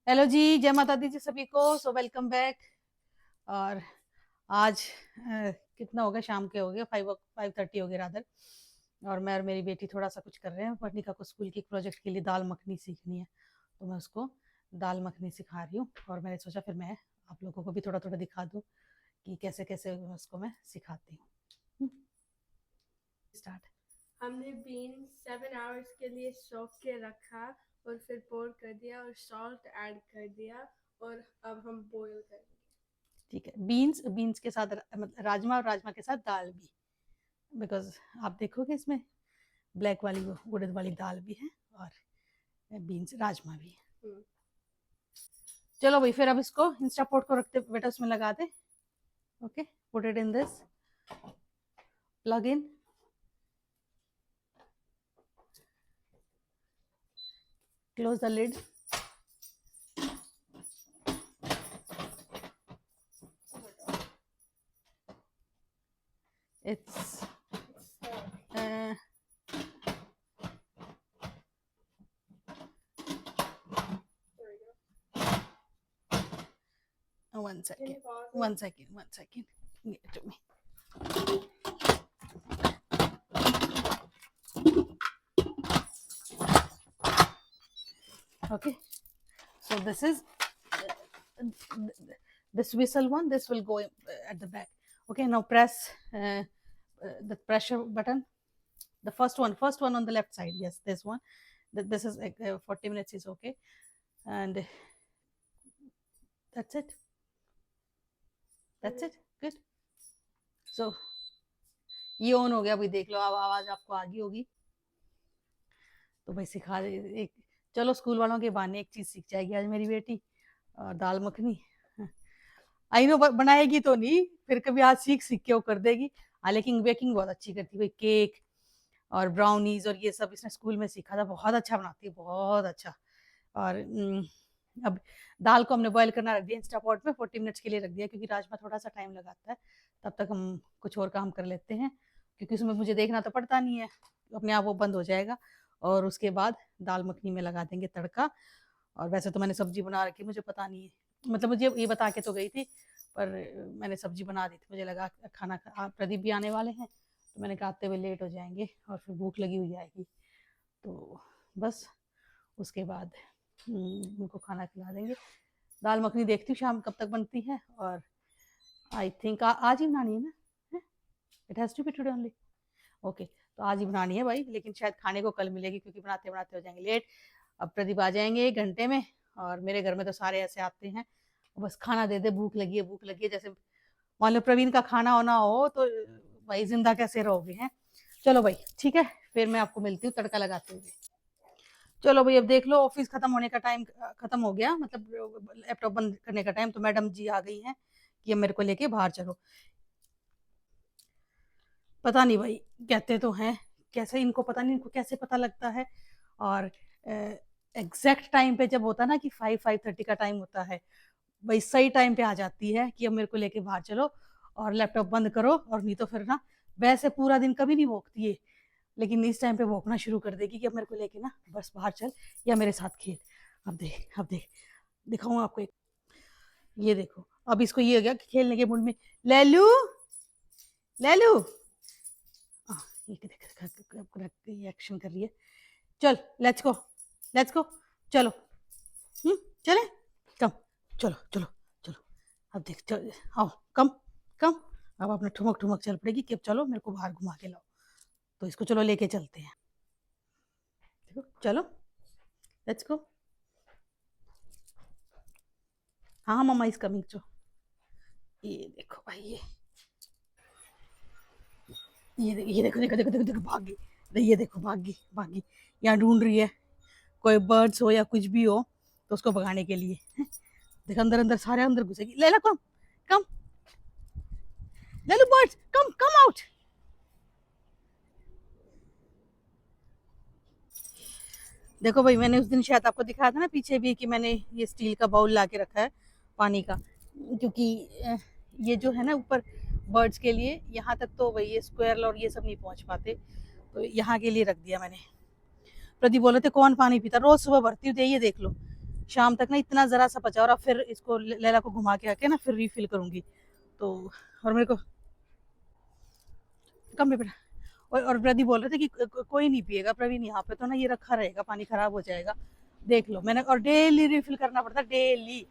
Hello जी, जय माता दी जी सभी को। So welcome back. और आज कितना हो गया, शाम के हो गए 5:30 हो गए रादर। और मैं और मेरी बेटी थोड़ा सा कुछ कर रहे हैं। वर्णिका को स्कूल के प्रोजेक्ट के लिए दाल मखनी सीखनी है, तो मैं उसको दाल मखनी सिखा रही हूँ। और मैंने सोचा फिर मैं आप लोगों को भी थोड़ा थोड़ा दिखा दूँ कि कैसे कैसे उसको मैं सिखाती हूँ। स्टार्ट। हमने बीन 7 आवर्स के लिए सोख के रखा और फिर पोर कर दिया और सॉल्ट ऐड कर दिया और अब हम बॉईल करेंगे। ठीक है, बीन्स बीन्स के साथ मतलब राजमा, और राजमा के साथ दाल भी, बिकॉज आप देखोगे इसमें ब्लैक वाली वो उड़द वाली दाल भी है और बीन्स राजमा भी है। चलो भाई, फिर अब इसको इंस्टापोर्ट को रखते बेटा, उसमें लगा दे। Okay, put it in this, plug in, close the lid. It's 1 second. 1 second. 1 second. Give it to me. Okay. So this is this whistle one. This will go at the back. Okay. Now press the pressure button. The first one on the left side. Yes, this one. This is 40 minutes is okay, and that's it. That's it. Good. So ये on हो गया। अभी देख लो, अब आवाज आपको आ गई होगी। तो भाई सिखा दे एक। चलो, स्कूल वालों के बहाने एक चीज सीख जाएगी आज मेरी बेटी। और दाल मखनी आई नो बनाएगी तो नहीं, फिर कभी आज सीख सीख के वो कर देगी। हाँ, लेकिन बेकिंग बहुत अच्छी करती है भाई। केक और ब्राउनीज और ये सब इसने स्कूल में सीखा था। बहुत अच्छा बनाती है, बहुत अच्छा। और अब दाल को हमने बॉईल करना रख दिया इंस्टा पॉट में, 40 मिनट्स के लिए रख दिया, क्योंकि राजमा थोड़ा सा टाइम लगाता है। तब तक हम कुछ और काम कर लेते हैं, क्योंकि उसमें मुझे देखना तो पड़ता नहीं है, अपने आप वो बंद हो जाएगा। और उसके बाद दाल मखनी में लगा देंगे तड़का। और वैसे तो मैंने सब्जी बना रखी, मुझे पता नहीं है, मतलब मुझे ये बता के तो गई थी, पर मैंने सब्जी बना दी थी। मुझे लगा खाना प्रदीप भी आने वाले हैं, तो मैंने कहा आते हुए लेट हो जाएंगे और फिर भूख लगी हुई जाएगी, तो बस उसके बाद उनको खाना खिला देंगे। दाल मखनी देखती हूँ शाम कब तक बनती है। और आई थिंक आज ही बनानी है ना, it has to be today only. Okay, तो आज ही बनानी है भाई, लेकिन शायद खाने को कल मिलेगी, क्योंकि बनाते बनाते हो जाएंगे लेट। अब प्रदीप आ जाएंगे 1 घंटे में, और मेरे घर में तो सारे ऐसे आते हैं, बस खाना दे दे, भूख लगी है भूख लगी है। जैसे मान लो प्रवीण का खाना होना हो तो भाई जिंदा कैसे रहोगे हैं। चलो भाई ठीक है, फिर मैं आपको मिलती हूँ तड़का लगाते हुए। चलो भाई, अब देख लो, ऑफिस खत्म होने का टाइम खत्म हो गया, मतलब लैपटॉप बंद करने का टाइम। तो मैडम जी आ गई हैं कि अब मेरे को लेके बाहर चलो। पता नहीं भाई, कहते तो हैं, कैसे इनको पता नहीं, इनको कैसे पता लगता है। और एग्जैक्ट टाइम पे जब होता है ना कि 5:30 का टाइम होता है, भाई सही टाइम पे आ जाती है कि अब मेरे को लेके बाहर चलो और लैपटॉप बंद करो। और नहीं तो फिर ना, वैसे पूरा दिन कभी नहीं भोंकती है, लेकिन इस टाइम पे भोंकना शुरू कर देगी कि अब मेरे को लेके ना बस बाहर चल, या मेरे साथ खेल। अब देख, दिखाऊँ आपको एक। ये देखो, अब इसको ये हो गया कि खेलने के मूड में। लैलू, लैलू, ये एक्शन कर रही है। चल लेट्स गो, लेट्स गो, चलो। चले, कम, चलो चलो चलो। अब देख चल, आओ, कम कम। अब अपने ठुमक ठुमक चल पड़ेगी कि अब चलो मेरे को बाहर घुमा के लाओ। तो इसको चलो लेके चलते हैं। देखो, चलो, लेट्स गो। हाँ हाँ, मम्मा इज कमिंग। चो, ये देखो भाई, ये देखो देखो देखो देखो देखो, भाग गई। ये देखो, भाग गई भाग गई। यहाँ ढूंढ रही है कोई बर्ड्स हो या कुछ भी हो, तो उसको भगाने के लिए। देख, अंदर अंदर सारे अंदर घुसेगी। ले लो, कम कम, ले लो बर्ड्स, कम कम आउट। देखो भाई, मैंने उस दिन शायद आपको दिखाया था ना पीछे भी, कि मैंने ये स्टील का बाउल ला के रखा है पानी का, क्योंकि ये जो है ना ऊपर बर्ड्स के लिए, यहाँ तक तो भाई ये स्क्वायर और ये सब नहीं पहुंच पाते, तो यहाँ के लिए रख दिया मैंने। प्रदीप बोले थे कौन पानी पीता, रोज सुबह भरती हूँ, ये देख लो, शाम तक ना इतना ज़रा सा बचा, और फिर इसको लैला को घुमा के आके ना फिर रिफिल करूँगी। तो और मेरे को कम पे बेटा, और प्रदीप बोल रहे थे कि कोई नहीं पिएगा प्रवीण यहाँ पे, तो ना ये रखा रहेगा, पानी खराब हो जाएगा। देख लो मैंने, और डेली रिफिल करना पड़ता है डेली।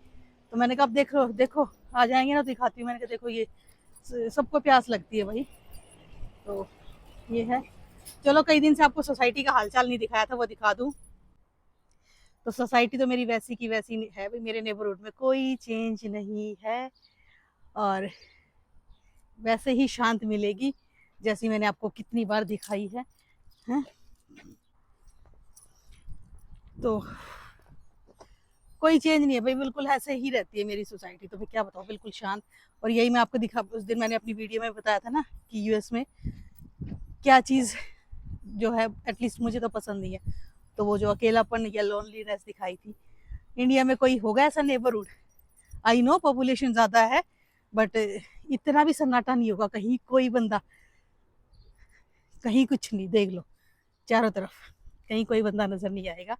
तो मैंने कहा अब देख लो, देखो आ जाएंगे ना तो दिखाती हूँ। मैंने कहा देखो ये सबको प्यास लगती है भाई। तो ये है। चलो कई दिन से आपको सोसाइटी का हालचाल नहीं दिखाया था, वो दिखा दूँ। तो सोसाइटी तो मेरी वैसी की वैसी है भाई, मेरे नेबरहुड में कोई चेंज नहीं है, और वैसे ही शांत मिलेगी जैसी मैंने आपको कितनी बार दिखाई है? तो कोई चेंज नहीं है भाई, बिल्कुल ऐसे ही रहती है मेरी सोसाइटी। तो मैं क्या बताऊँ, बिल्कुल शांत। और यही मैं आपको दिखा, उस दिन मैंने अपनी वीडियो में बताया था ना कि यूएस में क्या चीज़ जो है एटलीस्ट मुझे तो पसंद नहीं है, तो वो जो अकेलापन या लोनलीनेस दिखाई थी। इंडिया में कोई होगा ऐसा नेबरहुड? आई नो पॉपुलेशन ज़्यादा है, बट इतना भी सन्नाटा नहीं होगा कहीं, कोई बंदा कहीं कुछ नहीं। देख लो चारों तरफ, कहीं कोई बंदा नज़र नहीं आएगा।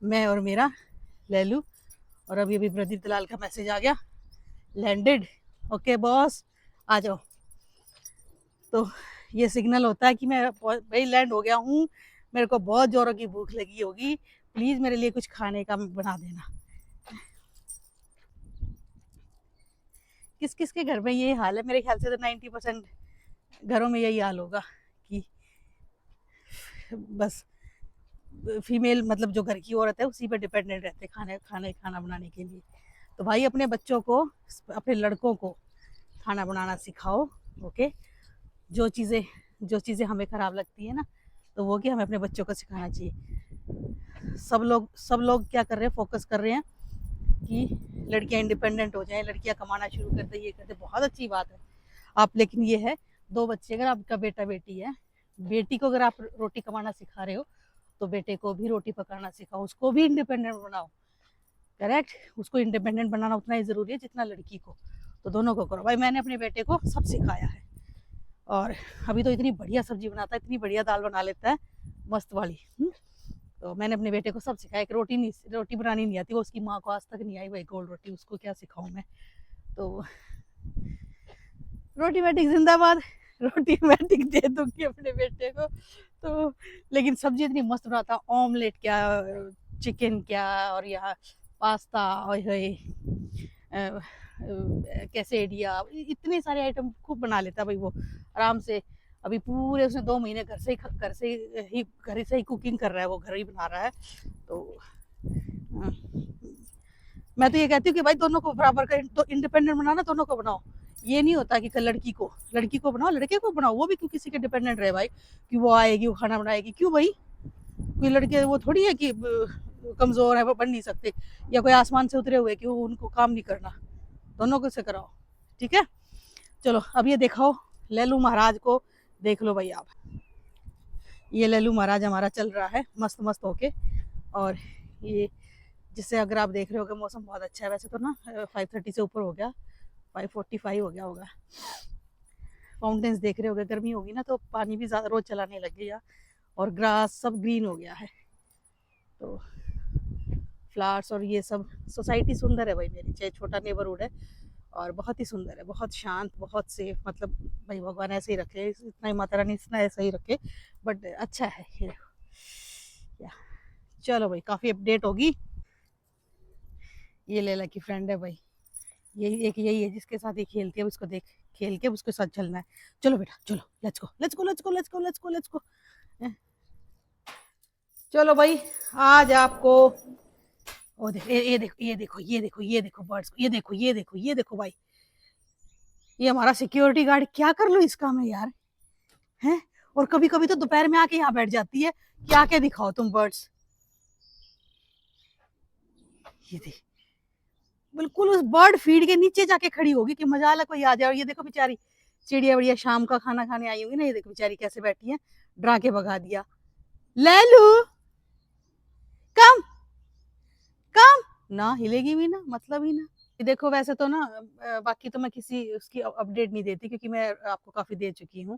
मैं और मेरा लैलू। और अभी अभी प्रदीप दलाल का मैसेज आ गया, लैंडेड। ओके बॉस आ जाओ। तो ये सिग्नल होता है कि मैं भाई लैंड हो गया हूँ, मेरे को बहुत जोरों की भूख लगी होगी, प्लीज़ मेरे लिए कुछ खाने का बना देना। किस किस के घर में ये हाल है? मेरे ख्याल से तो 90% घरों में यही हाल होगा कि बस फीमेल मतलब जो घर की औरत है उसी पर डिपेंडेंट रहते खाना बनाने के लिए। तो भाई अपने बच्चों को, अपने लड़कों को खाना बनाना सिखाओ। ओके, जो चीज़ें हमें ख़राब लगती है ना, तो वो कि हमें अपने बच्चों को सिखाना चाहिए। सब लोग क्या कर रहे हैं, फोकस कर रहे हैं कि लड़कियां इंडिपेंडेंट हो जाएं, लड़कियां कमाना शुरू कर दें, ये कर दें, बहुत अच्छी बात है आप। लेकिन ये है, 2 बच्चे, अगर आपका बेटा बेटी है, बेटी को अगर आप रोटी कमाना सिखा रहे हो तो बेटे को भी रोटी पकाना सिखाओ, उसको भी इंडिपेंडेंट बनाओ। करेक्ट, उसको इंडिपेंडेंट बनाना उतना ही ज़रूरी है जितना लड़की को। तो दोनों को करो भाई। मैंने अपने बेटे को सब सिखाया है, और अभी तो इतनी बढ़िया सब्जी बनाता है, इतनी बढ़िया दाल बना लेता है, मस्त वाली। तो मैंने अपने बेटे को सब सिखाया। एक रोटी बनानी नहीं आती, वो उसकी माँ को आज तक नहीं आई भाई गोल रोटी, उसको क्या सिखाऊं मैं। तो रोटी मैटिक जिंदाबाद, रोटी मैटिक दे दूंगी अपने बेटे को। तो लेकिन सब्जी इतनी मस्त बनाता, ऑमलेट क्या, चिकन क्या, और यहाँ पास्ता, और कैसेडिया, इतने सारे आइटम खूब बना लेता भाई वो आराम से। अभी पूरे उसने 2 महीने घर से ही कुकिंग कर रहा है, वो घर ही बना रहा है। तो मैं तो ये कहती हूँ कि भाई दोनों को बराबर का, तो इंडिपेंडेंट बनाना दोनों को बनाओ। ये नहीं होता कि लड़की को बनाओ, लड़के को बनाओ, वो भी क्यों किसी के डिपेंडेंट रहे भाई, कि वो आएगी वो खाना बनाएगी, क्यों भाई? कोई लड़के वो थोड़ी है कि कमजोर है वो बन नहीं सकते, या कोई आसमान से उतरे हुए कि वो उनको काम नहीं करना। दोनों को से कराओ, ठीक है। चलो अब ये दिखाओ लल्लू महाराज को, देख लो भाई आप। ये लल्लू महाराज हमारा चल रहा है मस्त मस्त होके। और ये जिससे अगर आप देख रहे हो कि मौसम बहुत अच्छा है, वैसे तो ना 5:30 से ऊपर हो गया, 5:45 हो गया होगा। फाउंटेन्स देख रहे होगे, गर्मी होगी ना तो पानी भी ज़्यादा रोज चलाने लग गया, और ग्रास सब ग्रीन हो गया है। तो फ्लावर्स और ये सब, सोसाइटी सुंदर है भाई मेरी, चाहे छोटा नेबरहुड है, और बहुत ही सुंदर है, बहुत शांत, बहुत सेफ। मतलब भाई भगवान ऐसे ही रखे, इतना ही माता रानी इतना ऐसा ही रखे, बट अच्छा है ये। चलो भाई काफ़ी अपडेट होगी। ये लैला की फ्रेंड है भाई, यही है जिसके साथ ये खेलती है, उसको देख खेल के उसके साथ चलना है। चलो बेटा चलो, let's go let's go let's go let's go let's go let's go. चलो भाई आज आपको, ओ देख ये देखो ये देखो ये देखो ये देखो बर्ड्स, ये देखो ये देखो ये देखो भाई, ये हमारा सिक्योरिटी गार्ड, क्या कर लो इसका मैं यार, हैं? और कभी कभी तो दोपहर में आके यहाँ बैठ जाती है कि आके दिखाओ तुम बर्ड्स। ये देख, बिल्कुल उस बर्ड फीड के नीचे जाके खड़ी होगी कि मजा आला कोई आ जाए। और ये देखो बेचारी चिड़िया बढ़िया शाम का खाना खाने आई होंगी ना, ये देखो बेचारी कैसे बैठी है, डरा के भगा दिया। लैलू कम कम, ना हिलेगी भी ना, मतलब ही ना। देखो वैसे तो ना बाकी तो मैं किसी उसकी अपडेट नहीं देती, क्योंकि मैं आपको काफ़ी दे चुकी हूँ,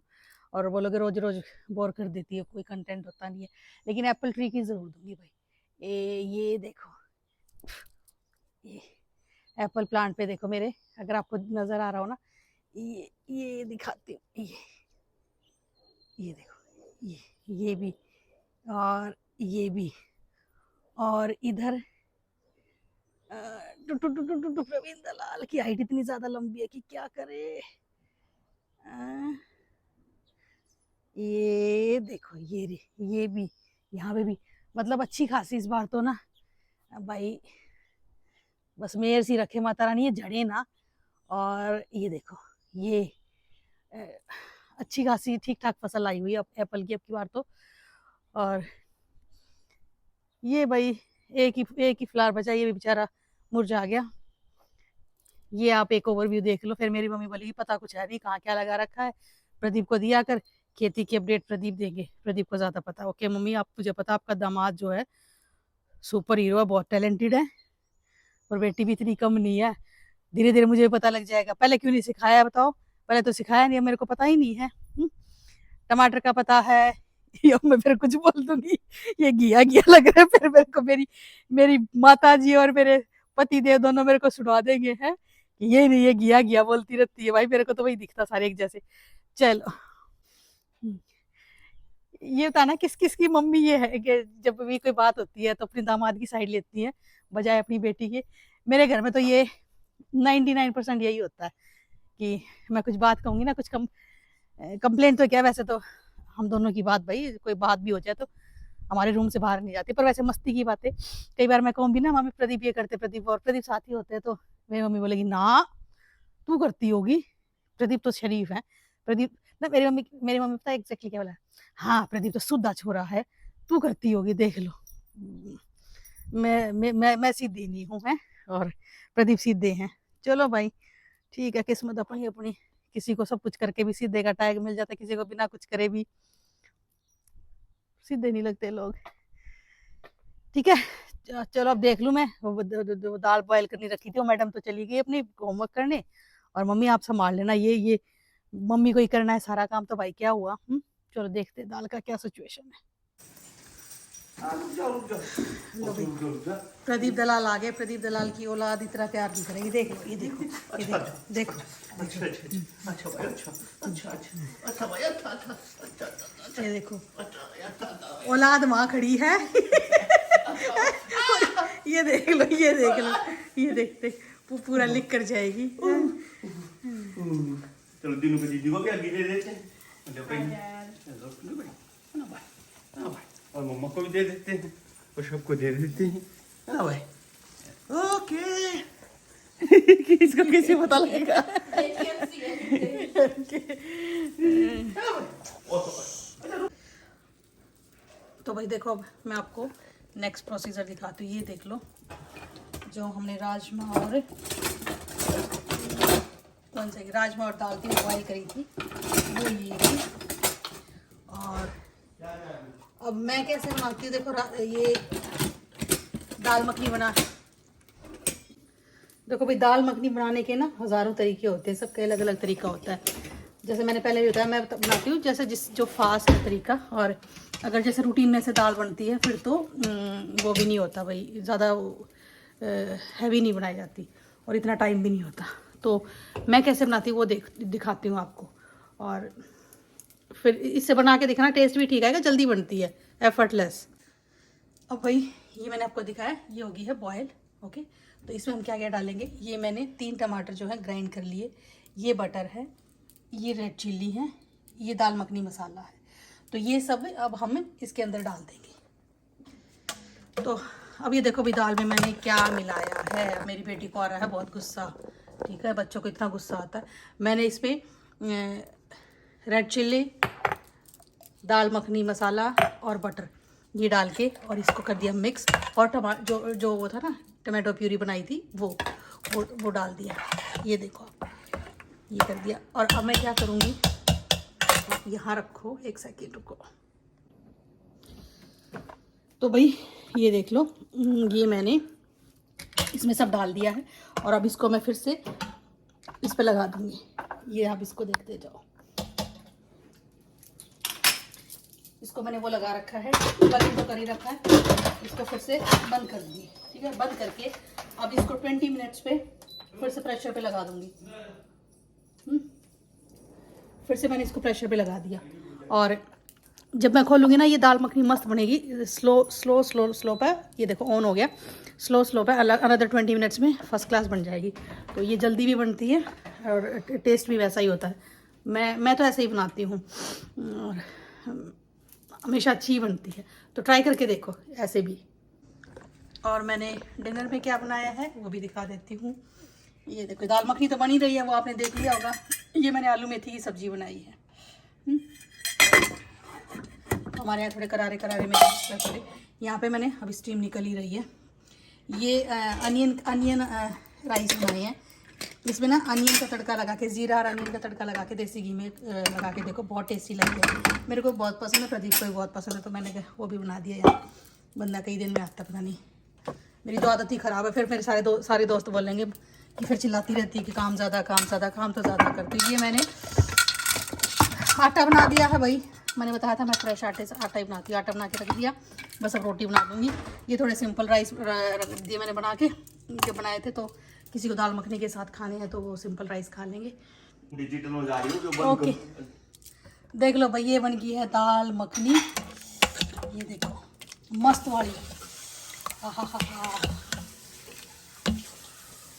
और बोलोगे रोज रोज बोर कर देती है, कोई कंटेंट होता नहीं है। लेकिन एप्पल ट्री की ज़रूर दूंगी भाई। ये देखो एप्पल प्लांट पे देखो मेरे, अगर आपको नजर आ रहा हो ना, ये दिखाती हूँ, ये देखो, ये भी, और ये भी, और इधर प्रवीण दलाल की हाइट इतनी ज्यादा लंबी है कि क्या करे। ये देखो, ये भी, यहाँ पे भी, मतलब अच्छी खासी इस बार तो ना भाई, बस मेयर सी रखे माता रानी, ये झड़े ना। और ये देखो, ये अच्छी खासी ठीक ठाक फसल आई हुई है एप्पल की अब की बार तो। और ये भाई एक ही फ्लावर बचा, ये भी बेचारा मुरझा गया। ये आप एक ओवरव्यू देख लो, फिर मेरी मम्मी बोलेगी पता कुछ है नहीं, कहाँ क्या लगा रखा है, प्रदीप को दिया कर, खेती की अपडेट प्रदीप देंगे, प्रदीप को ज्यादा पता। ओके मम्मी, आप मुझे पता आपका दामाद जो है सुपर हीरो है, बहुत टैलेंटेड है, और बेटी भी इतनी कम नहीं है, धीरे धीरे मुझे भी पता लग जाएगा। पहले क्यों नहीं सिखाया बताओ, पहले तो सिखाया नहीं, मेरे को पता ही नहीं है। टमाटर का पता है, या मैं फिर कुछ बोल दूंगी ये घिया घिया लग रहा है, फिर मेरे को मेरी माता जी और मेरे पति देव दोनों मेरे को सुना देंगे हैं कि ये नहीं, ये घिया घिया बोलती रहती है। भाई मेरे को तो वही दिखता सारे एक जैसे। चलो, ये होता ना किस किस की मम्मी ये है कि जब भी कोई बात होती है तो अपनी दामाद की साइड लेती है बजाय अपनी बेटी की। मेरे घर में तो ये 99% यही होता है कि मैं कुछ बात कहूंगी ना, कुछ कंप्लेंट तो क्या, वैसे तो हम दोनों की बात, भाई कोई बात भी हो जाए तो हमारे रूम से बाहर नहीं जाती, पर वैसे मस्ती की बातें कई बार मैं कहूँ भी ना, मम्मी प्रदीप ये करते, प्रदीप और प्रदीप साथी होते हैं, तो मेरी मम्मी बोलेगी ना तू करती होगी, प्रदीप तो शरीफ है, प्रदीप ना, मेरी मम्मी पता है एग्जैक्टली क्या बोला, हाँ प्रदीप तो सुधा छोरा है, तू करती होगी, देख लो। मैं सीधी नहीं हूँ, है, और प्रदीप सीधे हैं। चलो भाई ठीक है, किस्मत अपनी अपनी, किसी को सब कुछ करके भी सीधे का टैग मिल जाता है, किसी को बिना कुछ करे भी सीधे नहीं लगते लोग। ठीक है, चलो अब देख लूं मैं, वो दाल बॉयल करनी रखी थी, वो मैडम तो चली गई अपनी होमवर्क करने, और मम्मी आप संभाल लेना, ये मम्मी को ही करना है सारा काम, तो भाई क्या हुआ। चलो देखते दाल का क्या सिचुएशन है। प्रदीप दलाल आ गए, प्रदीप दलाल की औलाद इतना प्यार नहीं करेगी, देख लो, ये देखो, ये देखो, ये देखो, औलाद माँ खड़ी है। ये देख लो, ये देख लो, ये देखते पूरा लिख कर जाएगी। चलो दिनों को दीदी को क्या दे देते हैं, और मम्मा को भी दे देते हैं, और सबको दे देते हैं, है ना भाई। ओके। इसको कैसे पता लगेगा। तो भाई देखो, अब मैं आपको नेक्स्ट प्रोसीजर दिखाती हूँ। ये देख लो, जो हमने राजमा और दाल की बॉयल करी थी, वो ये थी। और अब मैं कैसे बनाती हूँ, देखो ये दाल मखनी देखो भाई, दाल मखनी बनाने के ना हज़ारों तरीके होते हैं, सबका अलग अलग तरीका होता है। जैसे मैंने पहले भी बताया, मैं बनाती हूँ जैसे जो फास्ट है तरीका, और अगर जैसे रूटीन में से दाल बनती है फिर तो वो भी नहीं होता भाई, ज़्यादा हैवी नहीं बनाई जाती और इतना टाइम भी नहीं होता। तो मैं कैसे बनाती हूँ वो दिखाती हूँ आपको, और फिर इससे बना के दिखाना, टेस्ट भी ठीक आएगा, जल्दी बनती है, एफर्टलेस। अब भाई ये मैंने आपको दिखाया, ये होगी है बॉयल। ओके, तो इसमें हम क्या क्या डालेंगे, ये मैंने 3 टमाटर जो है ग्राइंड कर लिए, ये बटर है, ये रेड चिल्ली है, ये दाल मखनी मसाला है, तो ये सब अब हम इसके अंदर डाल देंगे। तो अब ये देखो भी दाल में मैंने क्या मिलाया है, मेरी बेटी को आ रहा है बहुत गुस्सा, ठीक है, बच्चों को इतना गुस्सा आता है। मैंने इसमें रेड चिल्ली, दाल मखनी मसाला और बटर ये डाल के और इसको कर दिया मिक्स, और जो वो था ना टमाटो प्यूरी बनाई थी वो डाल दिया। ये देखो ये कर दिया, और अब मैं क्या करूँगी, आप यहाँ रखो, एक सेकेंड रुको। तो भाई ये देख लो, ये मैंने इसमें सब डाल दिया है, और अब इसको मैं फिर से इस पे लगा दूँगी। ये आप इसको देखते जाओ, इसको मैंने वो लगा रखा है, बंद तो कर ही रखा है, इसको फिर से बंद कर दिए। ठीक है, बंद करके अब इसको 20 मिनट्स पे फिर से प्रेशर पे लगा दूंगी। फिर से मैंने इसको प्रेशर पे लगा दिया और जब मैं खोलूँगी ना ये दाल मखनी मस्त बनेगी। स्लो स्लो स्लो स्लो पे, ये देखो ऑन हो गया। स्लो स्लो पे अनदर 20 मिनट्स में फर्स्ट क्लास बन जाएगी। तो ये जल्दी भी बनती है और टेस्ट भी वैसा ही होता है। मैं तो ऐसे ही बनाती हूँ और हमेशा अच्छी ही बनती है। तो ट्राई करके देखो ऐसे भी। और मैंने डिनर में क्या बनाया है वो भी दिखा देती हूँ। ये देखो दाल मखनी तो बनी रही है, वो आपने देख लिया होगा। ये मैंने आलू मेथी की सब्जी बनाई है। हमारे यहाँ थोड़े करारे करारे में थोड़े। यहाँ पे मैंने अभी स्टीम निकल ही रही है। ये अनियन राइस बनाए हैं। इसमें ना अनियन का तड़का लगा के, जीरा और अनियन का तड़का लगा के देसी घी में लगा के देखो, बहुत टेस्टी लगती है। मेरे को बहुत पसंद है, प्रदीप को भी बहुत पसंद है, तो मैंने वो भी बना दिया यार। बंदा कई दिन में आता पता नहीं। मेरी तो आदत ही ख़राब है। फिर मेरे सारे दोस्त बोलेंगे कि फिर चिल्लाती रहती है कि काम ज़्यादा काम तो ज़्यादा करती। ये मैंने आटा बना दिया है भाई। मैंने बताया था मैं फ्रेश आटे से आटा ही बनाती हूँ। आटा बना के रख दिया, बस अब रोटी बना दूँगी। ये थोड़े सिंपल राइस रख दिए मैंने बना के। इनके बनाए थे तो किसी को दाल मखनी के साथ खाने हैं तो वो सिंपल राइस खा लेंगे। डिजिटल हो जा रही हो जो ओके देख लो भाई, ये बन गई है दाल मखनी। ये देखो मस्त वाली। हा हा हा।